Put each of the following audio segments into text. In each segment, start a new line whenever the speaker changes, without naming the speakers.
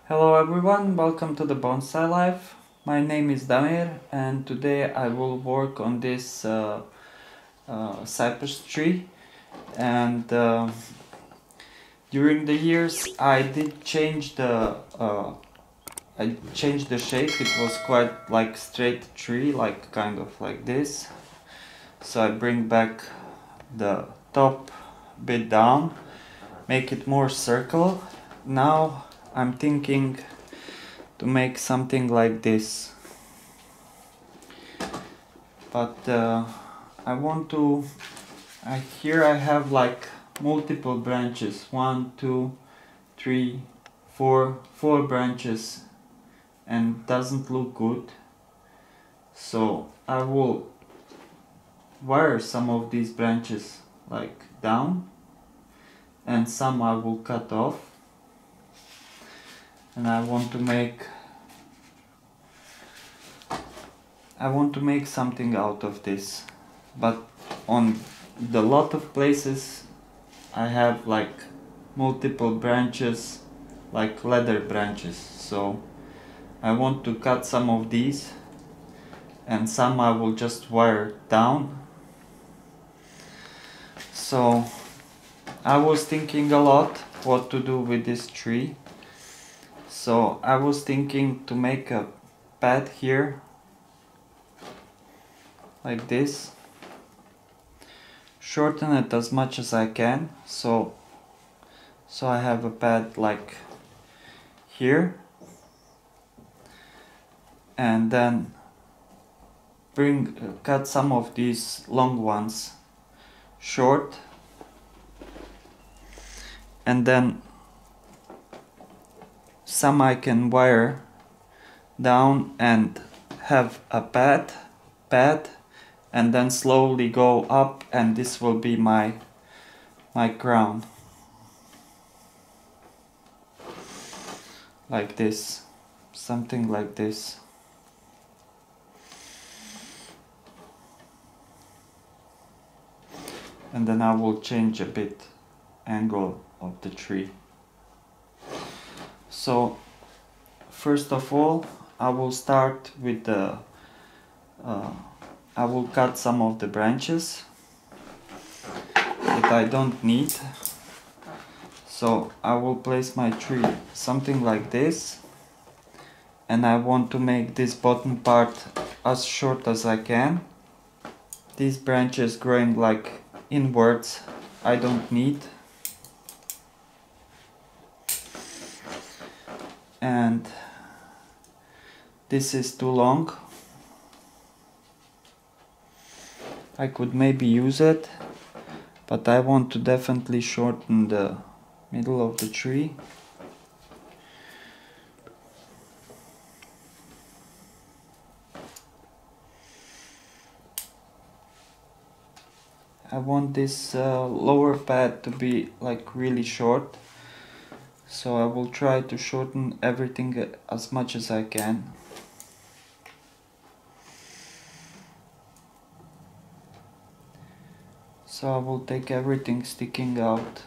Hello everyone, welcome to the Bonsai Life. My name is Damir and today I will work on this cypress tree, and during the years I did change the shape. It was quite like straight tree, like kind of like this, so I bring back the top bit down, make it more circle. Now I'm thinking to make something like this, but I want to here I have like multiple branches, 4 branches, and doesn't look good, so I will wire some of these branches like down and some I will cut off, and I want to make something out of this. But on the lot of places I have like multiple branches, like leather branches, so I want to cut some of these and some I will just wire down. So I was thinking a lot what to do with this tree, so I was thinking to make a pad here like this, shorten it as much as I can, so I have a pad like here, and then cut some of these long ones short, and then some I can wire down and have a pad, and then slowly go up, and this will be my crown, like this, something like this. And then I will change a bit angle of the tree. So first of all I will start with the I will cut some of the branches that I don't need. So I will place my tree something like this, and I want to make this bottom part as short as I can. These branches growing like inwards I don't need, and this is too long. I could maybe use it, but I want to definitely shorten the middle of the tree. I want this lower pad to be like really short, so I will try to shorten everything as much as I can. So I will take everything sticking out.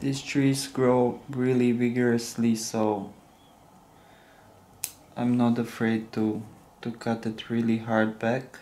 These trees grow really vigorously, so I'm not afraid to cut it really hard back.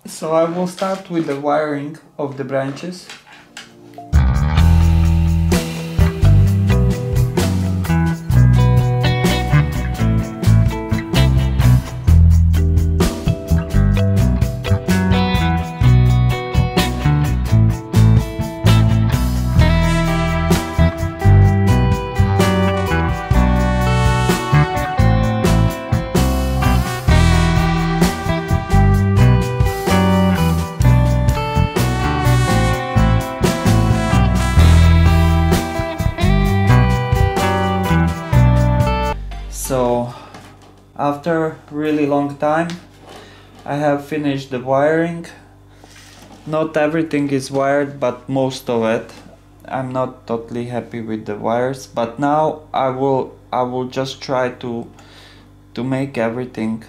So I will start with the wiring of the branches. So after really long time I have finished the wiring. Not everything is wired, but most of it. I'm not totally happy with the wires, but now I will just try to make everything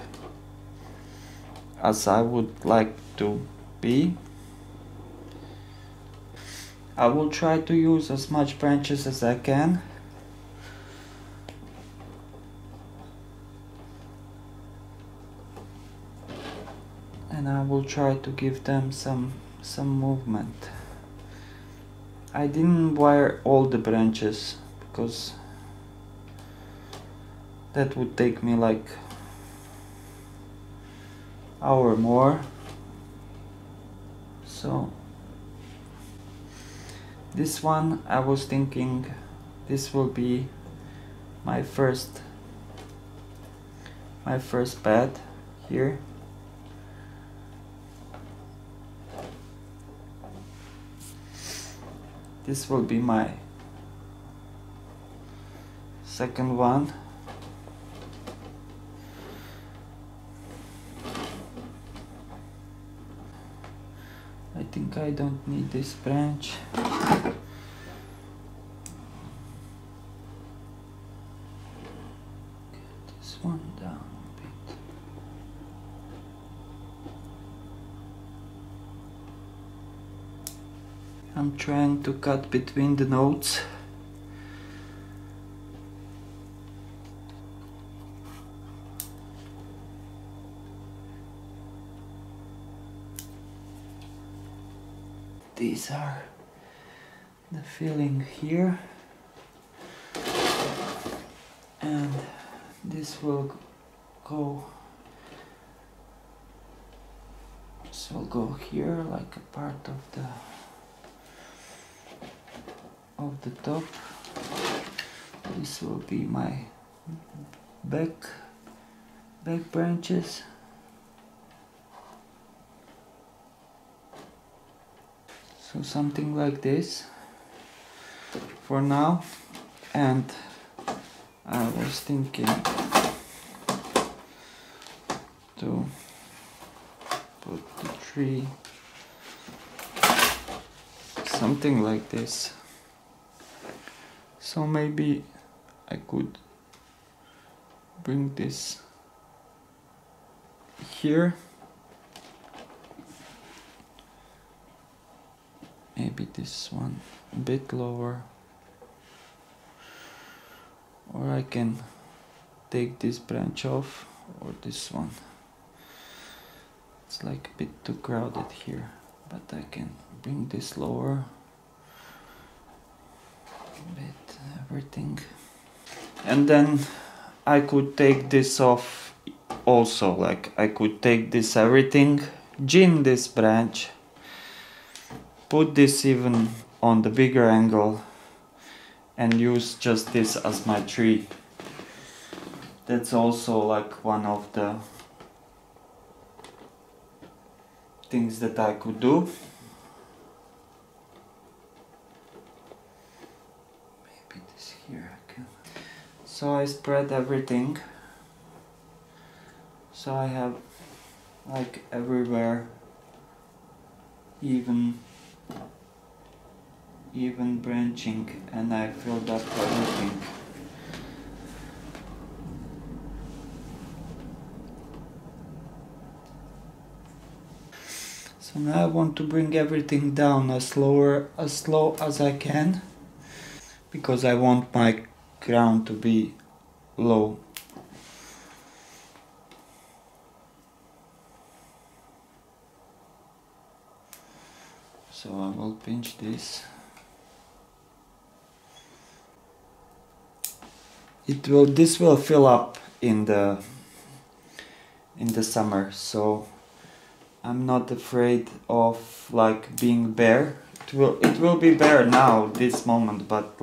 as I would like to be. I will try to use as much branches as I can. And I will try to give them some movement. I didn't wire all the branches because that would take me like hour more. So this one I was thinking this will be my first bed here. This will be my second one. I think I don't need this branch. Get this one down a bit. I'm trying to cut between the nodes. These are the filling here, and this will go here like a part of the top. This will be my back branches. So something like this for now. And I was thinking to put the tree something like this. So maybe I could bring this here. Maybe this one a bit lower. Or I can take this branch off, or this one. It's like a bit too crowded here, but I can bring this lower. Bit everything, and then I could take this off also. Like I could take this everything, gin this branch, put this even on the bigger angle, and use just this as my tree. That's also like one of the things that I could do. Here I can. So I spread everything, so I have like everywhere even branching, and I filled up everything. So now I want to bring everything down as slow as I can, because I want my ground to be low. So I will pinch this. This will fill up in the summer, so I'm not afraid of like being bare. It will be bare now this moment, but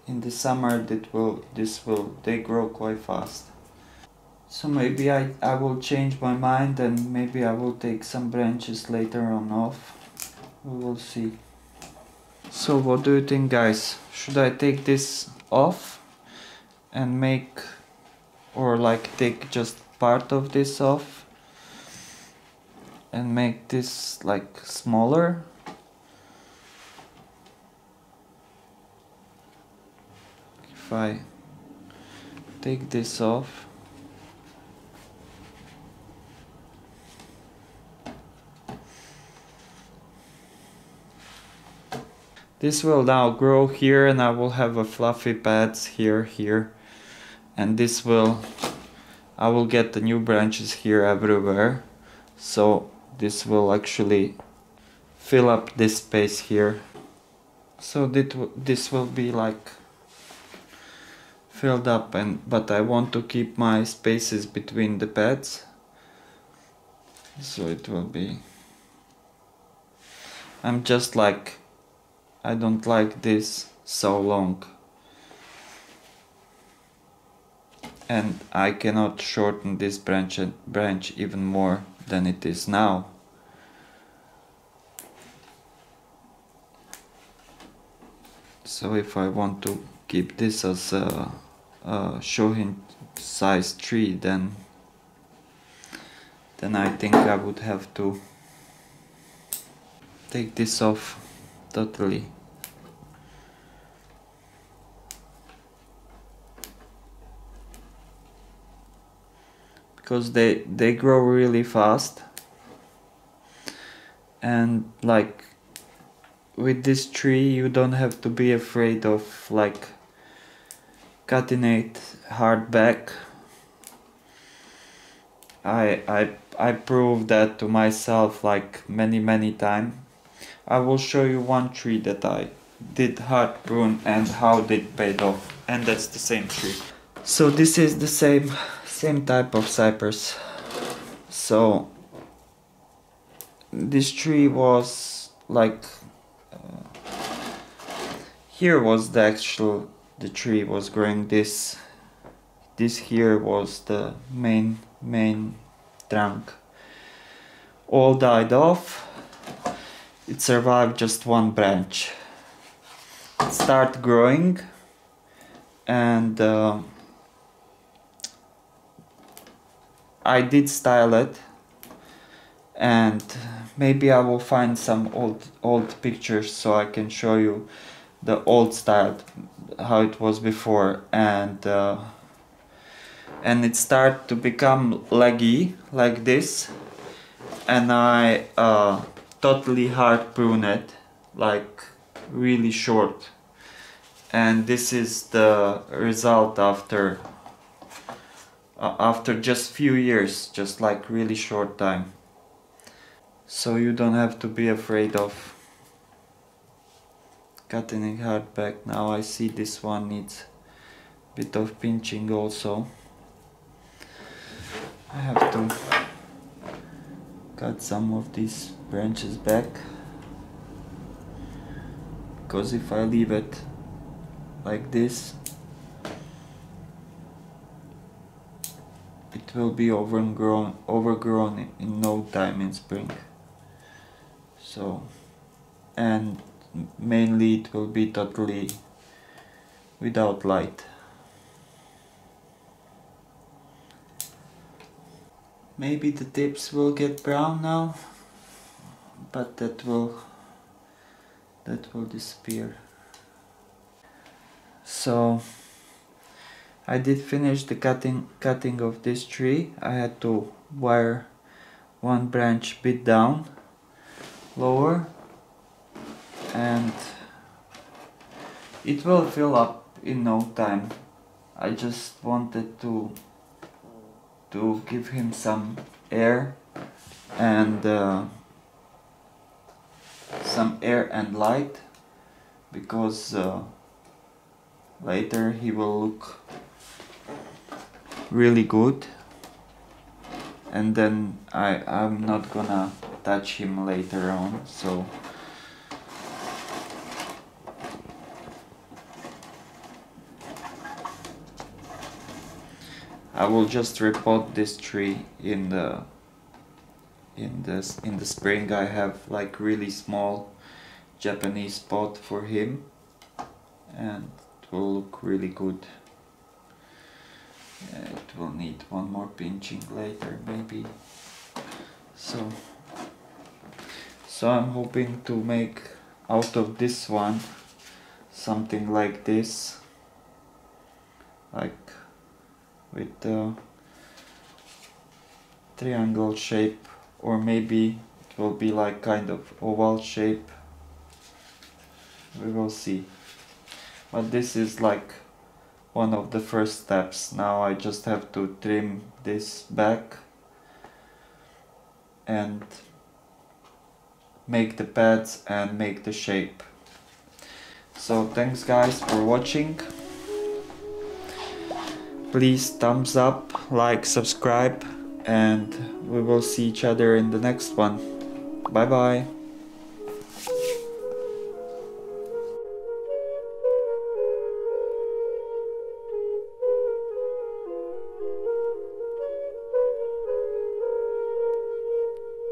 in the summer they grow quite fast. So maybe I will change my mind and maybe I will take some branches later on off. We will see. So what do you think, guys? Should I take this off and make, or like take just part of this off and make this like smaller? If I take this off, this will now grow here and I will have a fluffy pads here, and this will, I will get the new branches here everywhere, so this will actually fill up this space here. So this will be like filled up, but I want to keep my spaces between the pads, so it will be, I'm just like, I don't like this so long, and I cannot shorten this branch even more than it is now. So if I want to keep this as a shohin size tree, then I think I would have to take this off totally. Because they grow really fast, and like with this tree you don't have to be afraid of like cutting it hard back. I proved that to myself like many times. I will show you one tree that I did hard prune and how it paid off, and that's the same tree. So this is the same type of cypress. So this tree was like here was the tree was growing. This here was the main trunk. All died off. It survived just one branch. It started growing, and I did style it, and maybe I will find some old pictures so I can show you the old style, how it was before, and it started to become leggy like this, and I totally hard prune it, like really short, and this is the result after just few years, just like really short time. So you don't have to be afraid of cutting it hard back. Now I see this one needs a bit of pinching also. I have to cut some of these branches back, because if I leave it like this, it will be overgrown in no time in spring. So, and mainly it will be totally without light. Maybe the tips will get brown now, but that will disappear. So I did finish the cutting of this tree. I had to wire one branch bit down lower, and it will fill up in no time. I just wanted to give him some air and some air and light, because later he will look really good, and then I'm not gonna touch him later on, so I will just repot this tree in the spring. I have like really small Japanese pot for him, and it will look really good. It will need one more pinching later maybe. So I'm hoping to make out of this one something like this, like with the triangle shape, or maybe it will be like kind of oval shape. We will see. But this is like one of the first steps. Now I just have to trim this back and make the pads and make the shape. So thanks guys for watching. Please thumbs up, like, subscribe, and we will see each other in the next one. Bye bye.